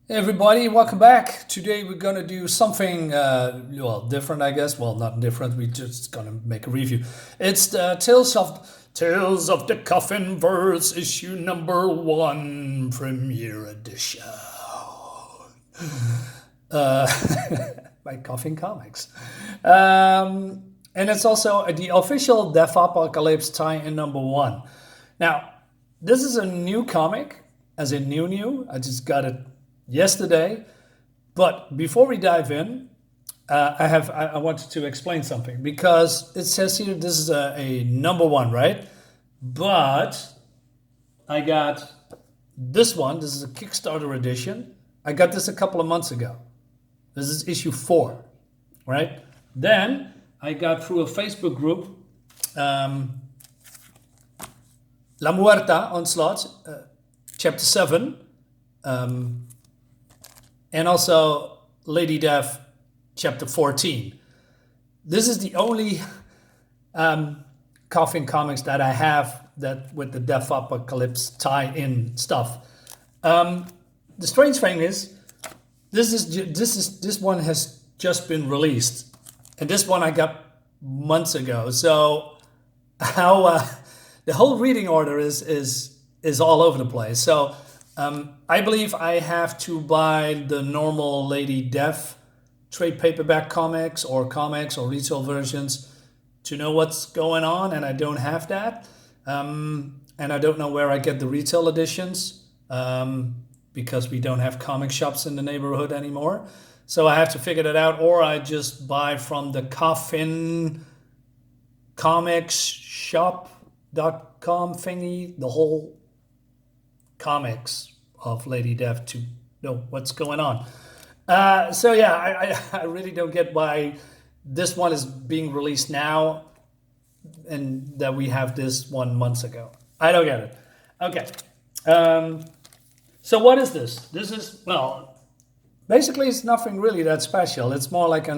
Hey everybody, welcome back. Today we're gonna do something different, I guess. Well, not different. We're just gonna make a review. It's the Tales of the Coffinverse issue number 1 premiere edition uh, by Coffin Comics, and it's also the official Deathocalypse tie-in number 1. Now, this is a new comic, as in new. I just got it yesterday. But before we dive in, I wanted to explain something because it says here this is a number 1, right? But I got this one. This is a Kickstarter edition. I got this a couple of months ago. This is issue 4, right? Then I got through a Facebook group, La Muerta Onslaught, chapter 7. And also Lady Death, chapter 14. This is the only Coffin comics that I have that with the Deathocalypse tie-in stuff. The strange thing is, this one has just been released, and this one I got months ago. So how the whole reading order is all over the place. So. I believe I have to buy the normal Lady Death trade paperback comics or retail versions to know what's going on, and I don't have that. And I don't know where I get the retail editions because we don't have comic shops in the neighborhood anymore. So I have to figure that out, or I just buy from the Coffin Comics shop.com thingy, the whole comics of Lady Death to know what's going on. So yeah, I really don't get why this one is being released now and that we have this one months ago. I don't get it. Okay. So what is this? This is, well, basically it's nothing really that special. It's more like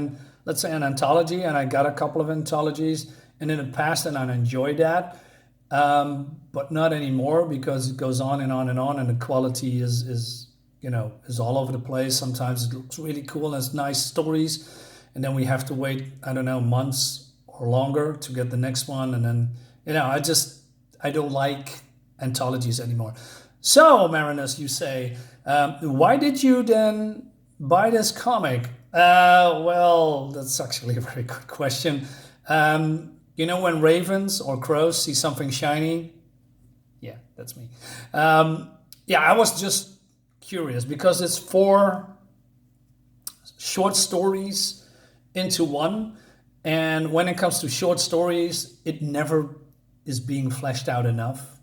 let's say an anthology, and I got a couple of anthologies and in the past, and I enjoyed that. But not anymore because it goes on and on and on, and the quality is all over the place. Sometimes it looks really cool and it's nice stories, and then we have to wait, I don't know, months or longer to get the next one, and then I don't like anthologies anymore. So Marinus, you say, why did you then buy this comic? Well, that's actually a very good question. When ravens or crows see something shiny? Yeah, that's me. I was just curious because it's 4 short stories into one. And when it comes to short stories, it never is being fleshed out enough.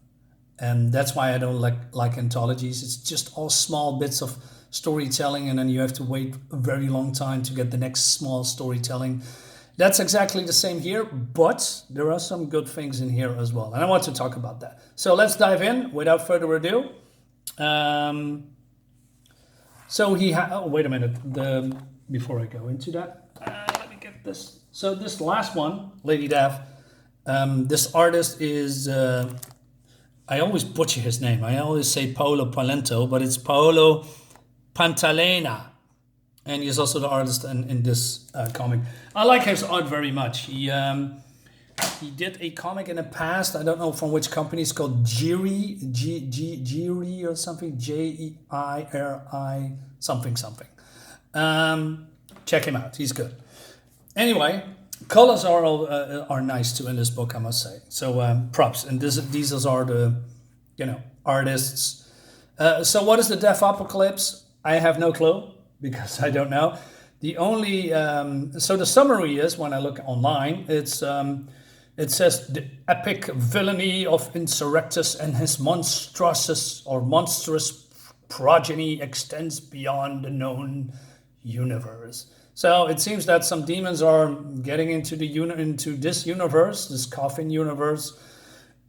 And that's why I don't like anthologies. It's just all small bits of storytelling, and then you have to wait a very long time to get the next small storytelling. That's exactly the same here, but there are some good things in here as well, and I want to talk about that. So let's dive in without further ado. Wait a minute. Before I go into that, let me get this. So this last one, Lady Death, this artist is, I always butcher his name. I always say Paolo Palento, but it's Paolo Pantalena. And he's also the artist in this comic. I like his art very much. He did a comic in the past. I don't know from which company. It's called Jiri, Jiri or something. Jeiri something. Check him out. He's good. Anyway, colors are nice too in this book, I must say. So props. And these are the artists. So what is the Deathocalypse? I have no clue, because I don't know. The only so the summary is, when I look online, it says the epic villainy of Insurrectus and his monstrous progeny extends beyond the known universe. So it seems that some demons are getting into this universe, this Coffin universe,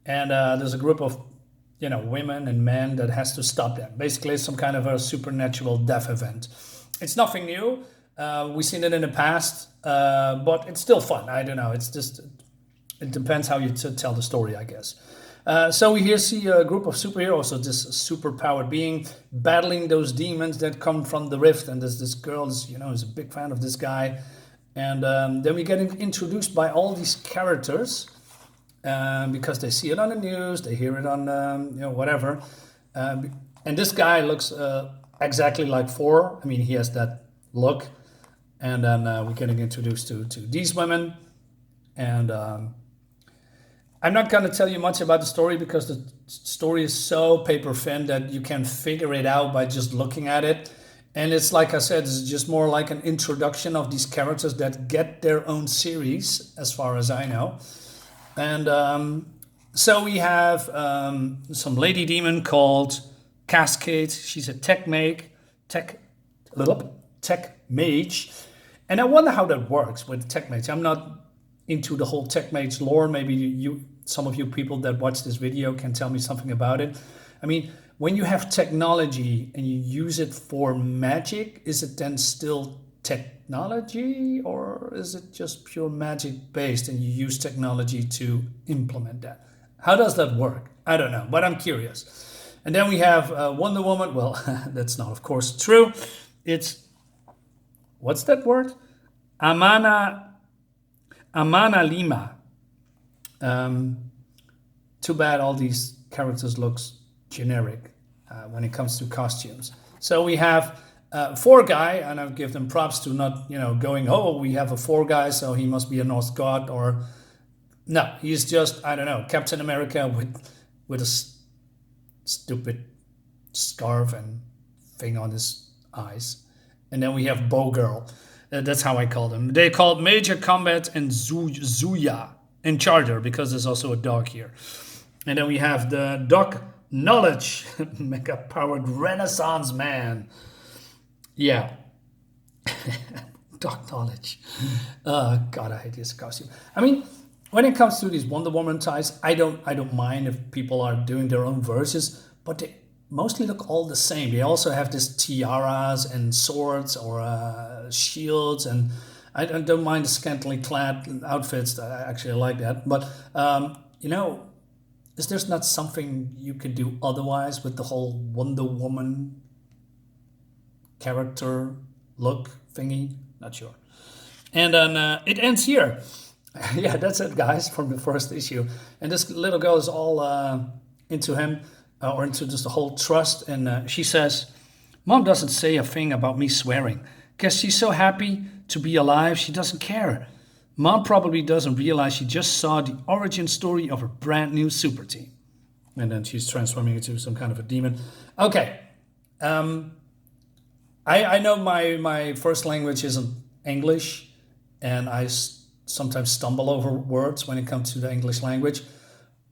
and there's a group of women and men that has to stop them. Basically, it's some kind of a supernatural death event. It's nothing new. We've seen it in the past, but it's still fun. I don't know. It's just, it depends how you tell the story, I guess. So we here see a group of superheroes, so this super-powered being battling those demons that come from the rift, and this girl is, is a big fan of this guy, and then we get introduced by all these characters because they see it on the news, they hear it on whatever, and this guy looks exactly like Thor. I mean, he has that look, and then we're getting introduced to these women, and I'm not going to tell you much about the story because the story is so paper thin that you can figure it out by just looking at it. And it's like I said, it's just more like an introduction of these characters that get their own series, as far as I know. And so we have some lady demon called Cascade. She's a tech mage. And I wonder how that works with tech mage. I'm not into the whole tech mage lore. Maybe some of you people that watch this video can tell me something about it. I mean, when you have technology and you use it for magic, is it then still technology, or is it just pure magic based and you use technology to implement that? How does that work? I don't know, but I'm curious. And then we have Wonder Woman. Well, that's not, of course, true. It's, what's that word? Amana Lima. Too bad all these characters looks generic when it comes to costumes. So we have Four Guy, and I'll give them props to not, going, oh, we have a Four Guy, so he must be a Norse god, or no, he's just, I don't know, Captain America with a stupid scarf and thing on his eyes. And then we have Bow Girl. That's how I call them. They call Major Combat and Zuya and Charger, because there's also a dog here. And then we have the Doc Knowledge, mega-powered Renaissance man. Yeah. Doc Knowledge. God, I hate this costume. I mean, when it comes to these Wonder Woman ties, I don't mind if people are doing their own verses, but they mostly look all the same. They also have this tiaras and swords or shields, and I don't mind the scantily clad outfits. I actually like that. But, is there not something you could do otherwise with the whole Wonder Woman character look thingy? Not sure. And then it ends here. Yeah, that's it, guys, from the first issue. And this little girl is all into him, or into just the whole trust. And she says, Mom doesn't say a thing about me swearing. Guess she's so happy to be alive, she doesn't care. Mom probably doesn't realize she just saw the origin story of her brand new super team. And then she's transforming into some kind of a demon. Okay. I know my first language isn't English, and I sometimes stumble over words when it comes to the English language.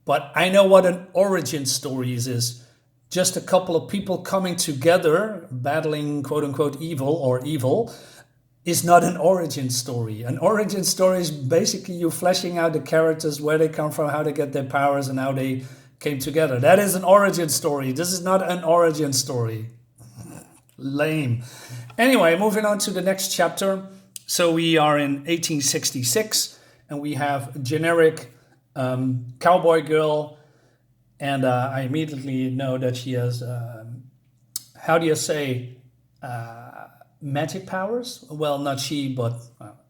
But I know what an origin story is. Just a couple of people coming together, battling quote-unquote evil, is not an origin story. An origin story is basically you fleshing out the characters, where they come from, how they get their powers, and how they came together. That is an origin story. This is not an origin story. Lame. Anyway, moving on to the next chapter. So we are in 1866, and we have a generic cowboy girl, and I immediately know that she has, how do you say, magic powers? Well, not she, but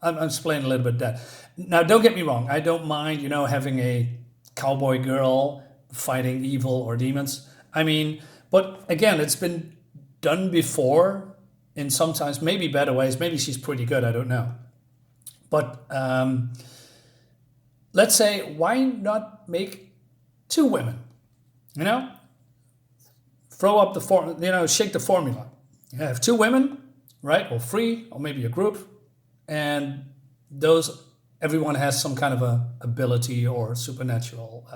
I'm explaining a little bit that. Now, don't get me wrong. I don't mind, having a cowboy girl fighting evil or demons. I mean, but again, it's been done before in sometimes maybe better ways. Maybe she's pretty good. I don't know. But let's say, why not make two women? Throw up the shake the formula. You have two women, right? Or three, or maybe a group, and everyone has some kind of a ability or supernatural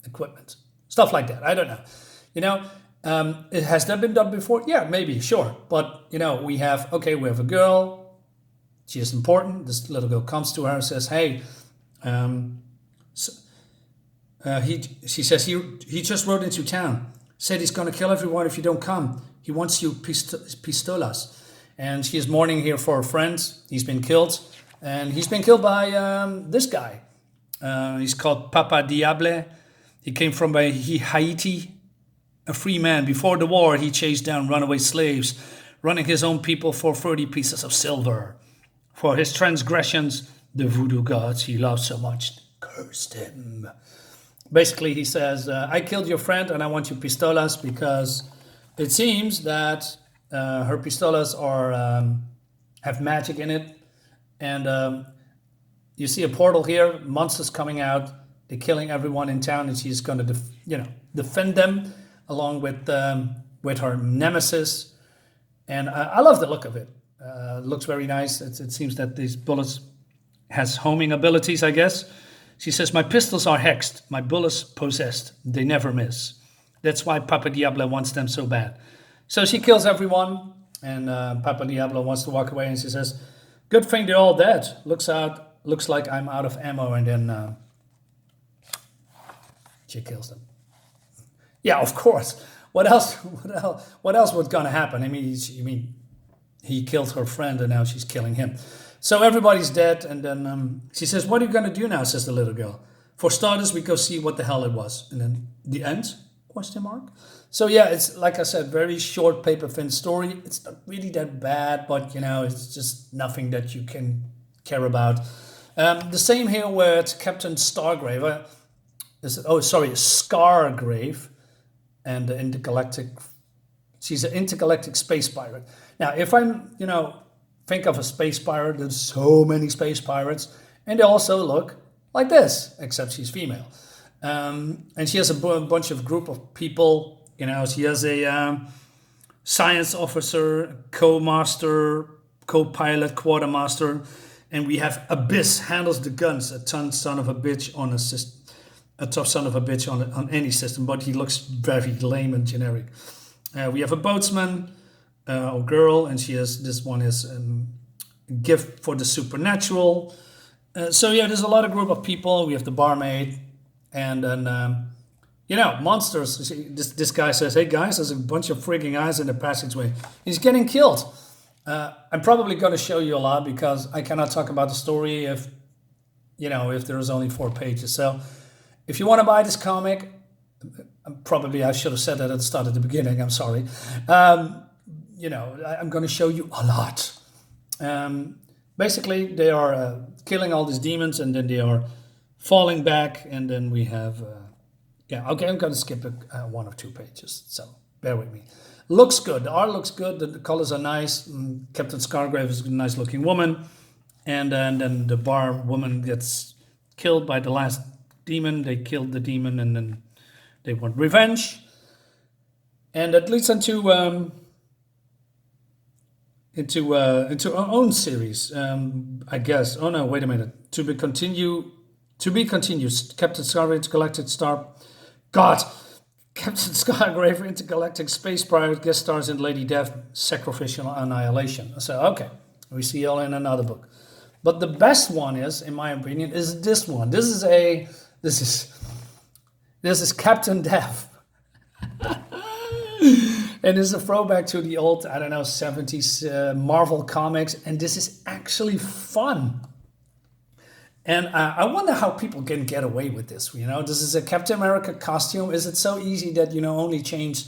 equipment, stuff like that. I don't know. Has that been done before? Yeah, maybe, sure. But we have a girl. She is important. This little girl comes to her and says, "Hey," she says, he just rode into town. Said he's going to kill everyone if you don't come. He wants you pistolas. And she is mourning here for her friend. He's been killed. And he's been killed by this guy. He's called Papa Diable. He came from Haiti, a free man. Before the war, he chased down runaway slaves, running his own people for 30 pieces of silver. For his transgressions, the voodoo gods he loved so much cursed him. Basically, he says, I killed your friend and I want your pistolas because it seems that her pistolas have magic in it. And you see a portal here, monsters coming out. They're killing everyone in town, and she's going to, defend them along with her nemesis. And I love the look of it. It looks very nice. It seems that these bullets has homing abilities, I guess. She says, my pistols are hexed, my bullets possessed. They never miss. That's why Papa Diablo wants them so bad. So she kills everyone, and Papa Diablo wants to walk away, and she says, good thing they're all dead. Looks like I'm out of ammo, and then she kills them. Yeah, of course. What else was gonna happen? I mean, he killed her friend, and now she's killing him. So everybody's dead, and then she says, what are you gonna do now? Says the little girl. For starters, we go see what the hell it was, and then the end? Question mark. So yeah, it's like I said, very short paper thin story. It's not really that bad, but it's just nothing that you can care about. The same here with Captain Skargrave. Skargrave, and the intergalactic. She's an intergalactic space pirate. Now, if I'm, think of a space pirate, there's so many space pirates, and they also look like this, except she's female. And she has a bunch of group of people. She has a science officer, co-master, co-pilot, quartermaster, and we have Abyss handles the guns, a tough son of a bitch on a system. A tough son of a bitch on any system, but he looks very lame and generic. We have a boatsman or girl, and this one is a gift for the supernatural. So yeah, there's a lot of group of people. We have the barmaid, and then monsters. This guy says, "Hey guys, there's a bunch of freaking eyes in the passageway." He's getting killed. I'm probably going to show you a lot because I cannot talk about the story if there's only 4 pages. So. If you want to buy this comic, probably I should have said that at the start of the beginning. I'm sorry. I'm going to show you a lot. Basically, they are killing all these demons, and then they are falling back, and then we have... okay, I'm going to skip 1 or 2 pages, so bear with me. Looks good. The art looks good. The colors are nice. Captain Skargrave is a nice-looking woman, and then the bar woman gets killed by the last demon. They killed the demon, and then they want revenge, and that leads into our own series, I guess. Oh no, wait a minute. To be continued. Captain Skargrave Intergalactic Star. God, Captain Skargrave Intergalactic Space Pirate guest stars in Lady Death Sacrificial Annihilation. So okay, we see you all in another book. But the best one is, in my opinion, is this one. This is Captain Death. And it's a throwback to the old, 70s Marvel comics. And this is actually fun. And I wonder how people can get away with this. This is a Captain America costume. Is it so easy that, only change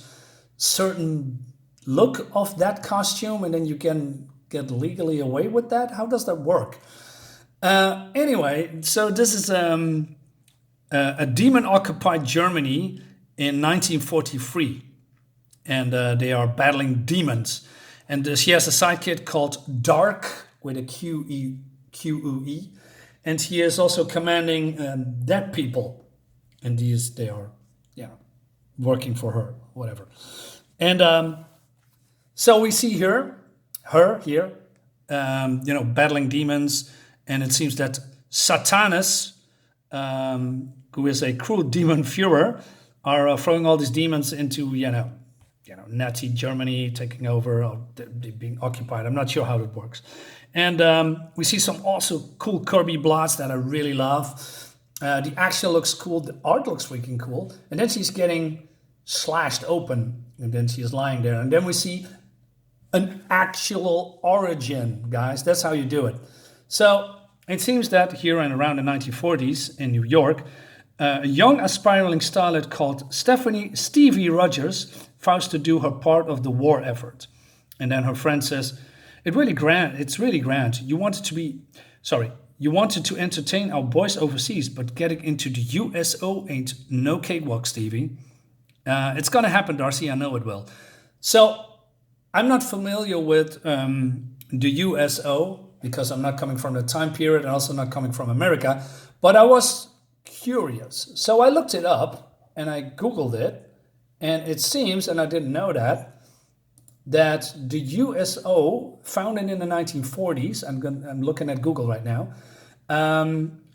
certain look of that costume and then you can get legally away with that? How does that work? Anyway, so this is a demon-occupied Germany in 1943. And they are battling demons. And she has a sidekick called Dark, with a Q-U-E. And he is also commanding dead people. And they are working for her, whatever. And so we see her here, battling demons. And it seems that Satanus, who is a cruel demon Führer, are throwing all these demons into, Nazi Germany, taking over, or being occupied. I'm not sure how it works. And we see some also cool Kirby blots that I really love. The action looks cool. The art looks freaking cool. And then she's getting slashed open. And then she's lying there. And then we see an actual origin, guys. That's how you do it. So it seems that here and around the 1940s in New York, A young aspiring starlet called Stevie Rogers vows to do her part of the war effort. And then her friend says, it's really grand. You wanted to entertain our boys overseas, but getting into the USO ain't no cakewalk, Stevie. It's gonna happen, Darcy, I know it will. So I'm not familiar with the USO because I'm not coming from the time period and also not coming from America, but I was curious. So I looked it up and I Googled it, and it seems, and I didn't know that the USO, founded in the 1940s, I'm looking at Google right now,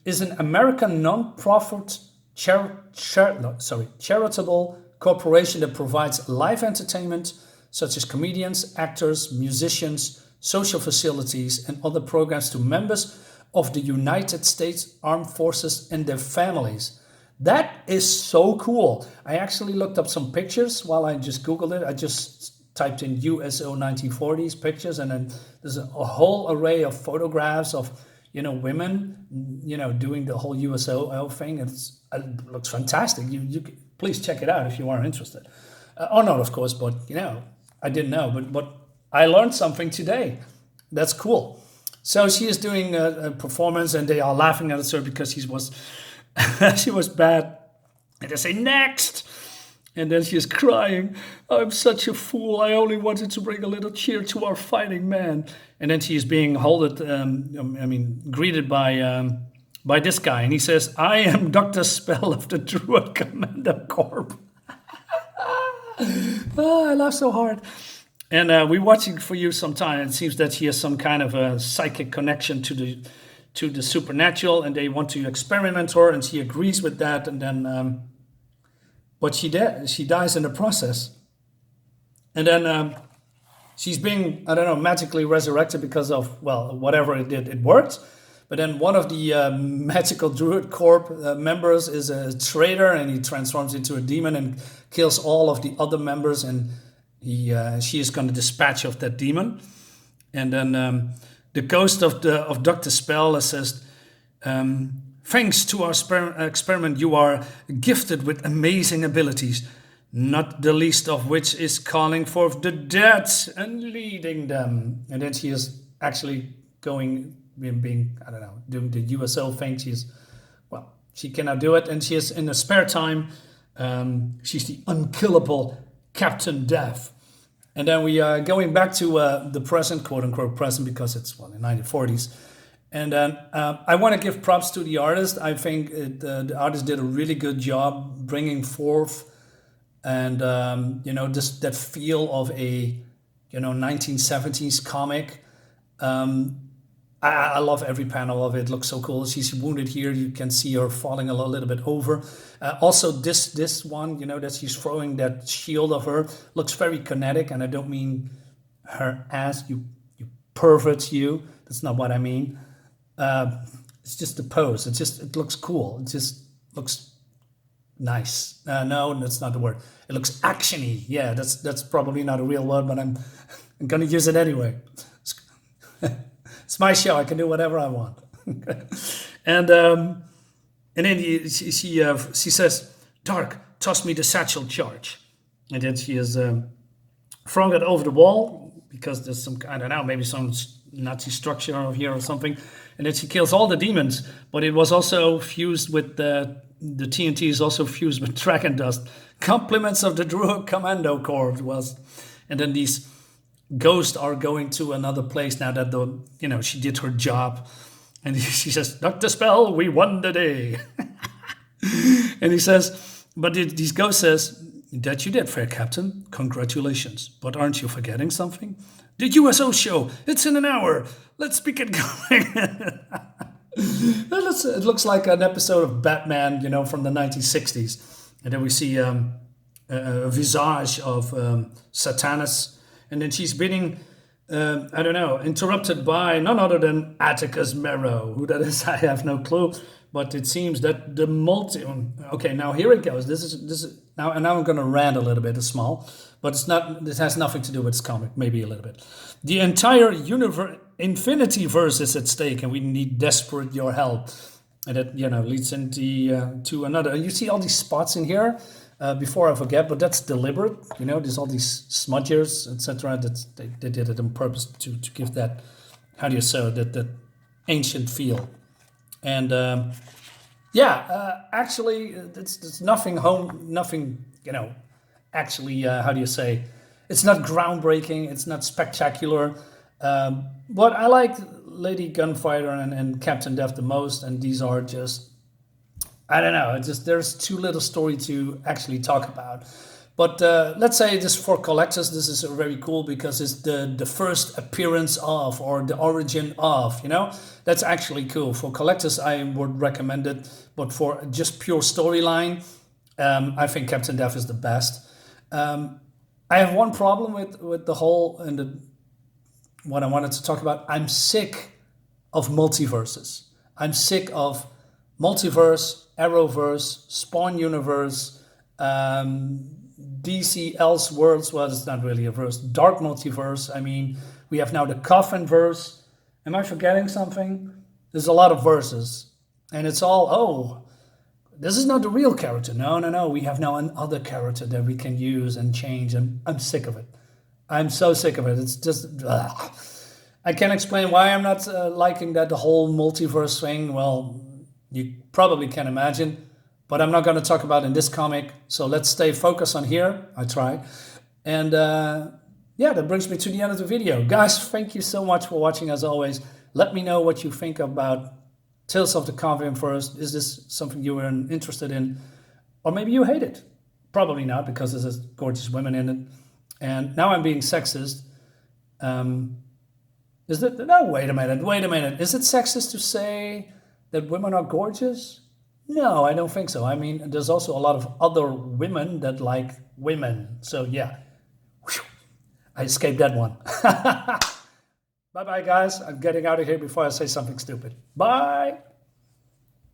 is an American non-profit charitable corporation that provides live entertainment such as comedians, actors, musicians, social facilities, and other programs to members of the United States Armed Forces and their families. That is so cool. I actually looked up some pictures while I just Googled it. I just typed in USO 1940s pictures, and then there's a whole array of photographs of, women, doing the whole USO thing. It looks fantastic. You please check it out if you are interested. Or not, of course, but, I didn't know. But I learned something today. That's cool. So she is doing a performance, and they are laughing at her because she was bad. And they say, next! And then she is crying, I'm such a fool. I only wanted to bring a little cheer to our fighting men. And then she is being greeted by this guy. And he says, I am Dr. Spell of the Druid Commando Corps. I laugh so hard. And we're watching for you sometime. It seems that she has some kind of a psychic connection to the supernatural, and they want to experiment her, and she agrees with that. And then, but she dies in the process. And then she's being, magically resurrected because of, whatever it did, it worked. But then one of the magical Druid Corps members is a traitor, and he transforms into a demon and kills all of the other members, and she is going to dispatch of that demon. And then the ghost of Dr. Spell says, thanks to our experiment, you are gifted with amazing abilities, not the least of which is calling forth the dead and leading them. And then she is actually doing the USO thing. She cannot do it, and she is in the spare time. She's the unkillable Captain Death. And then we are going back to the present, quote unquote present, because it's the 1940s. And then I want to give props to the artist. I think the artist did a really good job bringing forth and just that feel of a 1970s comic. I love every panel of it. It looks so cool. She's wounded here. You can see her falling a little bit over. Also, this one, that she's throwing that shield of her, looks very kinetic. And I don't mean her ass, you perverts, you. That's not what I mean. It's just the pose. It looks cool. It just looks nice. No, that's not the word. It looks actiony. Yeah, that's probably not a real word, but I'm going to use it anyway. It's my show. I can do whatever I want. And then she says, Dark, toss me the satchel charge. And then she is throwing it over the wall because there's some, maybe some Nazi structure over here or something. And then she kills all the demons. But it was also fused with the TNT is also fused with dragon dust. Compliments of the Druid Commando Corps was. And then these ghosts are going to another place now that she did her job. And she says, Dr. Spell, we won the day. And he says, but these ghosts says, that you did, fair captain. Congratulations. But aren't you forgetting something? The USO show. It's in an hour. Let's get going. It looks like an episode of Batman, from the 1960s. And then we see a visage of Satanus. And then she's being, interrupted by none other than Atticus Mero. Who that is, I have no clue. But it seems that the Okay, now here it goes. This is now, and now I'm going to rant a little bit. It's small, but it's not. This has nothing to do with this comic. Maybe a little bit. The entire Infinityverse is at stake, and we need desperate your help. and it leads into to another. You see all these spots in here. Before I forget, but that's deliberate. There's all these smudgers, etc. That they did it on purpose to give that, how do you say, that ancient feel. And actually, it's nothing actually, how do you say, it's not groundbreaking, it's not spectacular. But I like Lady Gunfighter and Captain Death the most, and these are just, I don't know, there's too little story to actually talk about. But let's say just for collectors, this is very cool because it's the first appearance of, or the origin of, That's actually cool. For collectors, I would recommend it. But for just pure storyline, I think Captain Death is the best. I have one problem with the whole, and what I wanted to talk about. I'm sick of multiverses. I'm sick of multiverse, Arrowverse, Spawn Universe, DC Elseworlds. Well, it's not really a verse. Dark Multiverse. I mean, we have now the COFFINVERSE. Am I forgetting something? There's a lot of verses, and it's all, this is not the real character. No. We have now another character that we can use and change, and I'm sick of it. I'm so sick of it. It's just, ugh. I can't explain why I'm not liking that, the whole multiverse thing. Well, you probably can imagine, but I'm not going to talk about in this comic. So let's stay focused on here. I tried. And that brings me to the end of the video. Guys, thank you so much for watching as always. Let me know what you think about Tales of the COFFINVERSE. Is this something you were interested in? Or maybe you hate it. Probably not, because there's gorgeous women in it. And now I'm being sexist. Is it? No, wait a minute. Is it sexist to say that women are gorgeous? No, I don't think so. I mean, there's also a lot of other women that like women. So yeah, I escaped that one. Bye-bye, guys. I'm getting out of here before I say something stupid. Bye.